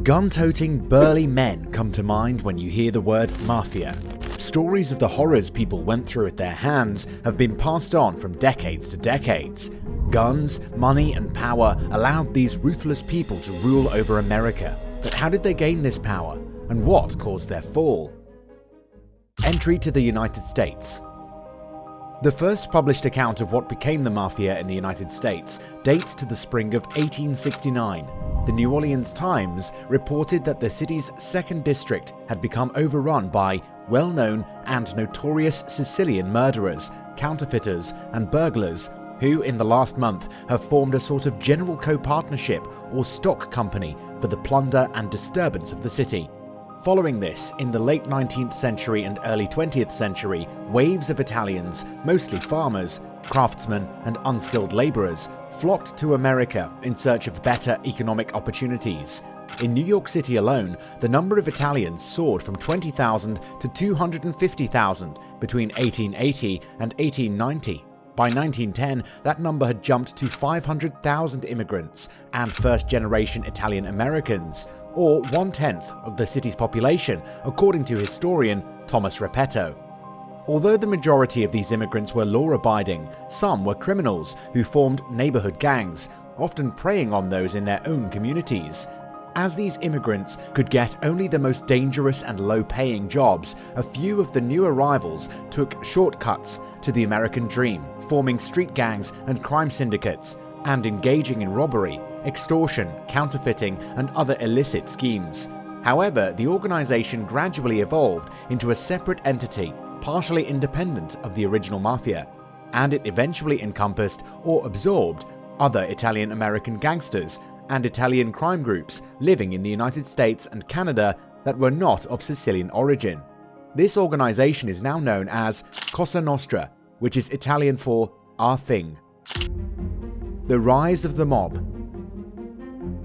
Gun-toting, burly men come to mind when you hear the word Mafia. Stories of the horrors people went through at their hands have been passed on from decades to decades. Guns, money, and power allowed these ruthless people to rule over America. But how did they gain this power, and what caused their fall? Entry to the United States. The first published account of what became the Mafia in the United States dates to the spring of 1869. The New Orleans Times reported that the city's 2nd district had become overrun by well-known and notorious Sicilian murderers, counterfeiters, and burglars who, in the last month, have formed a sort of general co-partnership or stock company for the plunder and disturbance of the city. Following this, in the late 19th century and early 20th century, waves of Italians, mostly farmers, craftsmen, and unskilled laborers, flocked to America in search of better economic opportunities. In New York City alone, the number of Italians soared from 20,000 to 250,000 between 1880 and 1890. By 1910, that number had jumped to 500,000 immigrants and first-generation Italian Americans, or 1/10 of the city's population, according to historian Thomas Repetto. Although the majority of these immigrants were law-abiding, some were criminals who formed neighborhood gangs, often preying on those in their own communities. As these immigrants could get only the most dangerous and low-paying jobs, a few of the new arrivals took shortcuts to the American dream, forming street gangs and crime syndicates, and engaging in robbery, extortion, counterfeiting, and other illicit schemes. However, the organization gradually evolved into a separate entity, partially independent of the original Mafia, and it eventually encompassed or absorbed other Italian-American gangsters and Italian crime groups living in the United States and Canada that were not of Sicilian origin. This organization is now known as Cosa Nostra, which is Italian for our thing. The rise of the mob.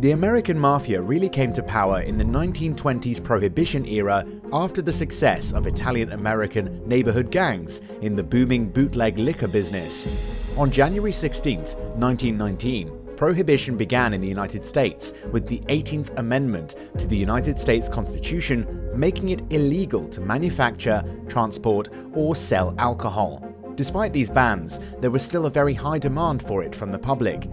The American Mafia really came to power in the 1920s Prohibition era after the success of Italian-American neighborhood gangs in the booming bootleg liquor business. On January 16, 1919, Prohibition began in the United States with the 18th Amendment to the United States Constitution, making it illegal to manufacture, transport, or sell alcohol. Despite these bans, there was still a very high demand for it from the public.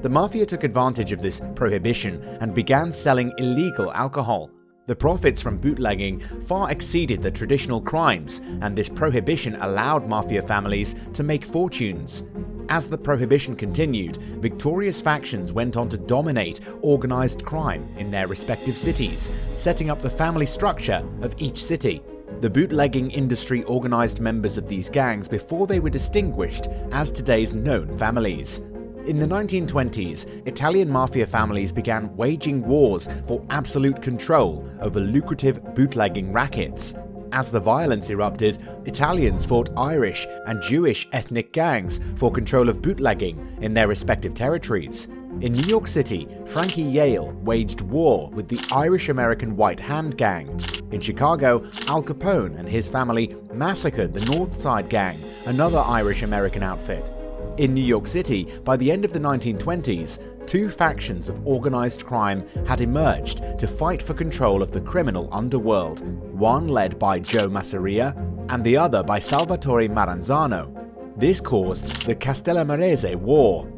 The Mafia took advantage of this prohibition and began selling illegal alcohol. The profits from bootlegging far exceeded the traditional crimes, and this prohibition allowed Mafia families to make fortunes. As the prohibition continued, victorious factions went on to dominate organized crime in their respective cities, setting up the family structure of each city. The bootlegging industry organized members of these gangs before they were distinguished as today's known families. In the 1920s, Italian Mafia families began waging wars for absolute control over lucrative bootlegging rackets. As the violence erupted, Italians fought Irish and Jewish ethnic gangs for control of bootlegging in their respective territories. In New York City, Frankie Yale waged war with the Irish-American White Hand Gang. In Chicago, Al Capone and his family massacred the North Side Gang, another Irish-American outfit. In New York City, by the end of the 1920s, two factions of organized crime had emerged to fight for control of the criminal underworld, one led by Joe Masseria and the other by Salvatore Maranzano. This caused the Castellamarese War.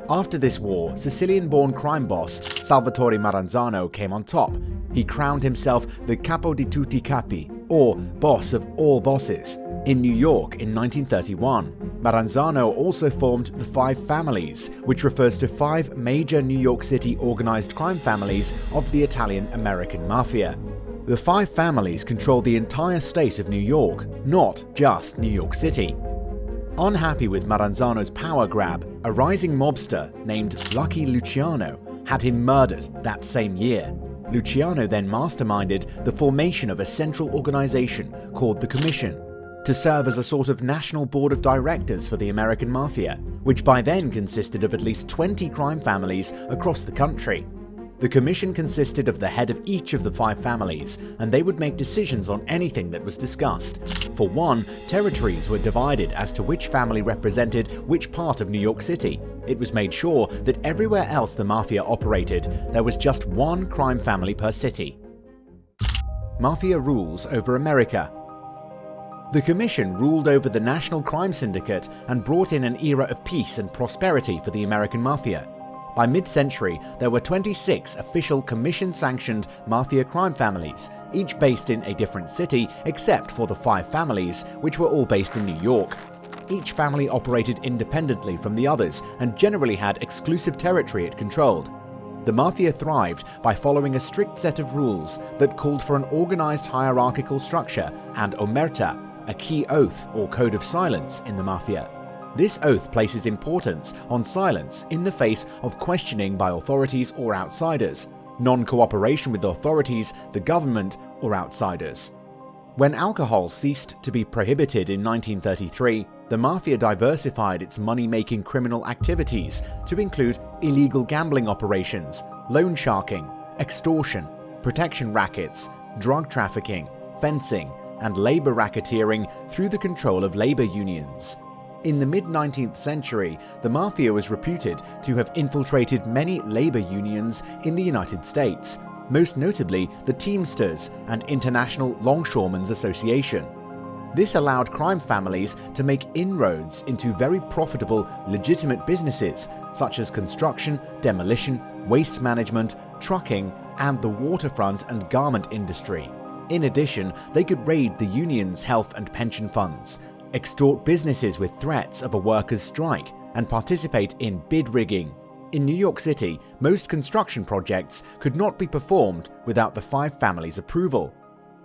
After this war, Sicilian-born crime boss Salvatore Maranzano came on top. He crowned himself the Capo di tutti capi, or boss of all bosses, in New York in 1931. Maranzano also formed the Five Families, which refers to 5 major New York City organized crime families of the Italian-American Mafia. The 5 families controlled the entire state of New York, not just New York City. Unhappy with Maranzano's power grab, a rising mobster named Lucky Luciano had him murdered that same year. Luciano then masterminded the formation of a central organization called the Commission, to serve as a sort of national board of directors for the American Mafia, which by then consisted of at least 20 crime families across the country. The commission consisted of the head of each of the 5 families, and they would make decisions on anything that was discussed. For one, territories were divided as to which family represented which part of New York City. It was made sure that everywhere else the Mafia operated, there was just one crime family per city. Mafia rules over America. The Commission ruled over the National Crime Syndicate and brought in an era of peace and prosperity for the American Mafia. By mid-century, there were 26 official Commission-sanctioned Mafia crime families, each based in a different city except for the 5 families, which were all based in New York. Each family operated independently from the others and generally had exclusive territory it controlled. The Mafia thrived by following a strict set of rules that called for an organized hierarchical structure and omerta, a key oath or code of silence in the Mafia. This oath places importance on silence in the face of questioning by authorities or outsiders, non-cooperation with authorities, the government, or outsiders. When alcohol ceased to be prohibited in 1933, the Mafia diversified its money-making criminal activities to include illegal gambling operations, loan sharking, extortion, protection rackets, drug trafficking, fencing, and labor racketeering through the control of labor unions. In the mid-19th century, the Mafia was reputed to have infiltrated many labor unions in the United States, most notably the Teamsters and International Longshoremen's Association. This allowed crime families to make inroads into very profitable, legitimate businesses such as construction, demolition, waste management, trucking, and the waterfront and garment industry. In addition, they could raid the union's health and pension funds, extort businesses with threats of a workers' strike, and participate in bid rigging. In New York City, most construction projects could not be performed without the 5 families' approval.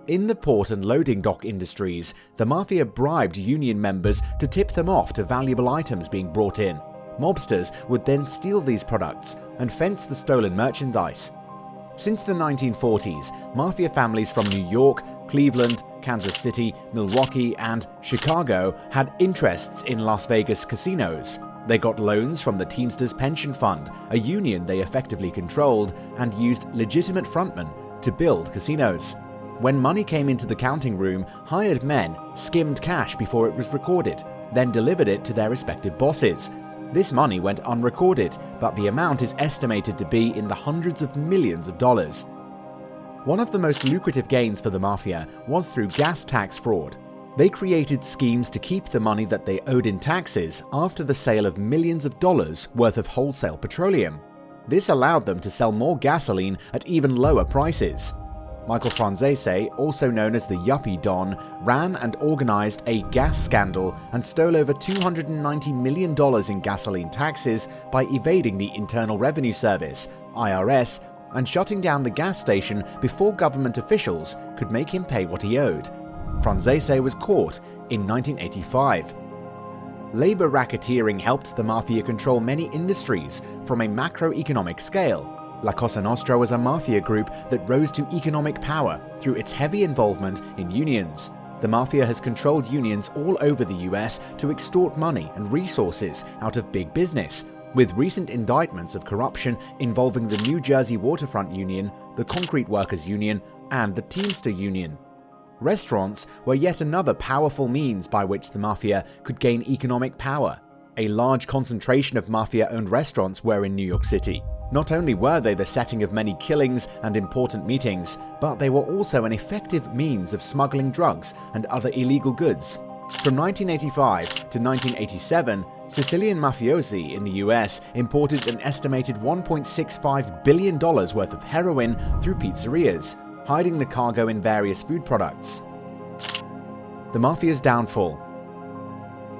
In the port and loading dock industries, the Mafia bribed union members to tip them off to valuable items being brought in. Mobsters would then steal these products and fence the stolen merchandise. Since the 1940s, Mafia families from New York, Cleveland, Kansas City, Milwaukee, and Chicago had interests in Las Vegas casinos. They got loans from the Teamsters Pension Fund, a union they effectively controlled, and used legitimate frontmen to build casinos. When money came into the counting room, hired men skimmed cash before it was recorded, then delivered it to their respective bosses. This money went unrecorded, but the amount is estimated to be in the hundreds of millions of dollars. One of the most lucrative gains for the Mafia was through gas tax fraud. They created schemes to keep the money that they owed in taxes after the sale of millions of dollars worth of wholesale petroleum. This allowed them to sell more gasoline at even lower prices. Michael Franzese, also known as the Yuppie Don, ran and organized a gas scandal and stole over $290 million in gasoline taxes by evading the Internal Revenue Service, IRS, and shutting down the gas station before government officials could make him pay what he owed. Franzese was caught in 1985. Labor racketeering helped the Mafia control many industries from a macroeconomic scale. La Cosa Nostra was a mafia group that rose to economic power through its heavy involvement in unions. The Mafia has controlled unions all over the US to extort money and resources out of big business, with recent indictments of corruption involving the New Jersey Waterfront Union, the Concrete Workers Union, and the Teamster Union. Restaurants were yet another powerful means by which the Mafia could gain economic power. A large concentration of Mafia-owned restaurants were in New York City. Not only were they the setting of many killings and important meetings, but they were also an effective means of smuggling drugs and other illegal goods. From 1985 to 1987, Sicilian mafiosi in the US imported an estimated $1.65 billion worth of heroin through pizzerias, hiding the cargo in various food products. The Mafia's downfall.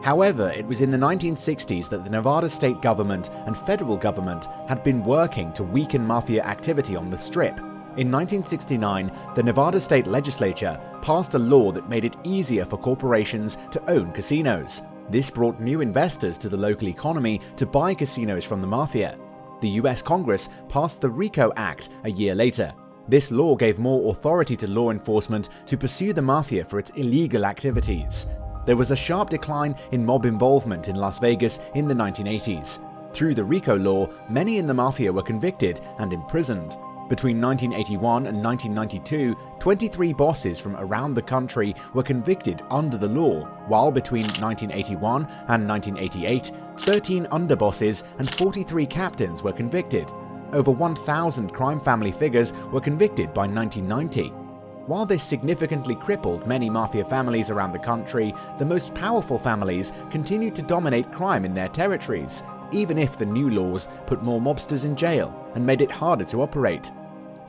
However, it was in the 1960s that the Nevada state government and federal government had been working to weaken Mafia activity on the Strip. In 1969, the Nevada state legislature passed a law that made it easier for corporations to own casinos. This brought new investors to the local economy to buy casinos from the Mafia. The US Congress passed the RICO Act a year later. This law gave more authority to law enforcement to pursue the Mafia for its illegal activities. There was a sharp decline in mob involvement in Las Vegas in the 1980s. Through the RICO law, many in the Mafia were convicted and imprisoned. Between 1981 and 1992, 23 bosses from around the country were convicted under the law, while between 1981 and 1988, 13 underbosses and 43 captains were convicted. Over 1,000 crime family figures were convicted by 1990. While this significantly crippled many mafia families around the country, the most powerful families continued to dominate crime in their territories, even if the new laws put more mobsters in jail and made it harder to operate.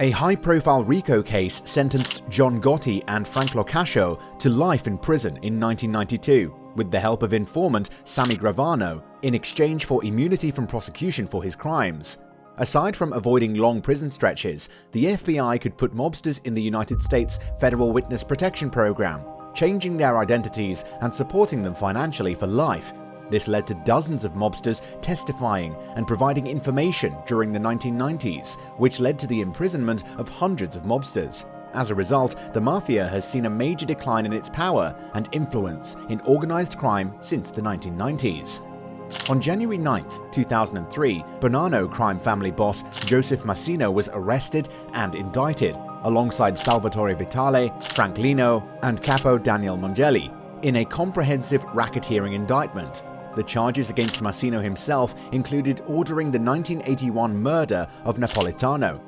A high-profile RICO case sentenced John Gotti and Frank Locascio to life in prison in 1992, with the help of informant Sammy Gravano, in exchange for immunity from prosecution for his crimes. Aside from avoiding long prison stretches, the FBI could put mobsters in the United States Federal Witness Protection Program, changing their identities and supporting them financially for life. This led to dozens of mobsters testifying and providing information during the 1990s, which led to the imprisonment of hundreds of mobsters. As a result, the Mafia has seen a major decline in its power and influence in organized crime since the 1990s. On January 9, 2003, Bonanno crime family boss Joseph Massino was arrested and indicted, alongside Salvatore Vitale, Frank Lino, and Capo Daniel Mongelli, in a comprehensive racketeering indictment. The charges against Massino himself included ordering the 1981 murder of Napolitano.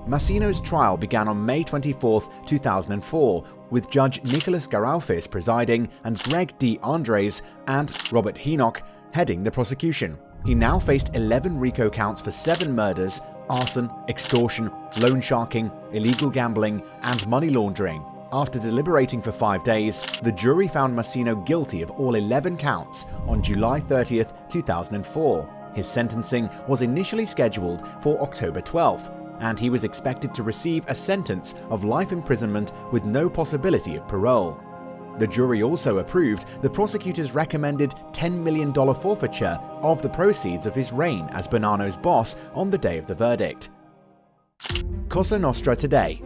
Massino's trial began on May 24, 2004, with Judge Nicholas Garaufis presiding and Greg D. Andres and Robert Henoch heading the prosecution. He now faced 11 RICO counts for 7 murders, arson, extortion, loan sharking, illegal gambling, and money laundering. After deliberating for 5 days, the jury found Massino guilty of all 11 counts on July 30, 2004. His sentencing was initially scheduled for October 12th, and he was expected to receive a sentence of life imprisonment with no possibility of parole. The jury also approved the prosecutor's recommended $10 million forfeiture of the proceeds of his reign as Bonanno's boss on the day of the verdict. Cosa Nostra today.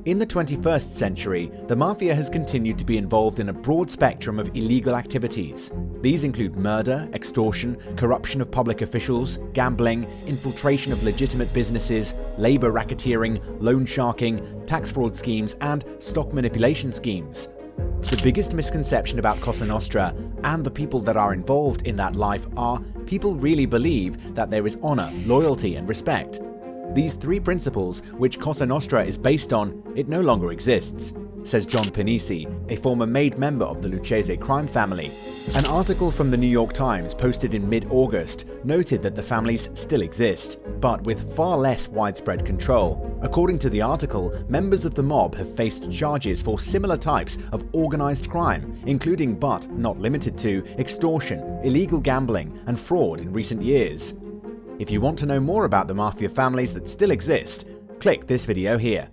In the 21st century, the Mafia has continued to be involved in a broad spectrum of illegal activities. These include murder, extortion, corruption of public officials, gambling, infiltration of legitimate businesses, labor racketeering, loan sharking, tax fraud schemes, and stock manipulation schemes. The biggest misconception about Cosa Nostra and the people that are involved in that life are people really believe that there is honor, loyalty, and respect. These 3 principles, which Cosa Nostra is based on, it no longer exists, says John Panisi, a former made member of the Lucchese crime family. An article from the New York Times posted in mid-August noted that the families still exist, but with far less widespread control. According to the article, members of the mob have faced charges for similar types of organized crime, including but not limited to extortion, illegal gambling, and fraud in recent years. If you want to know more about the Mafia families that still exist, click this video here.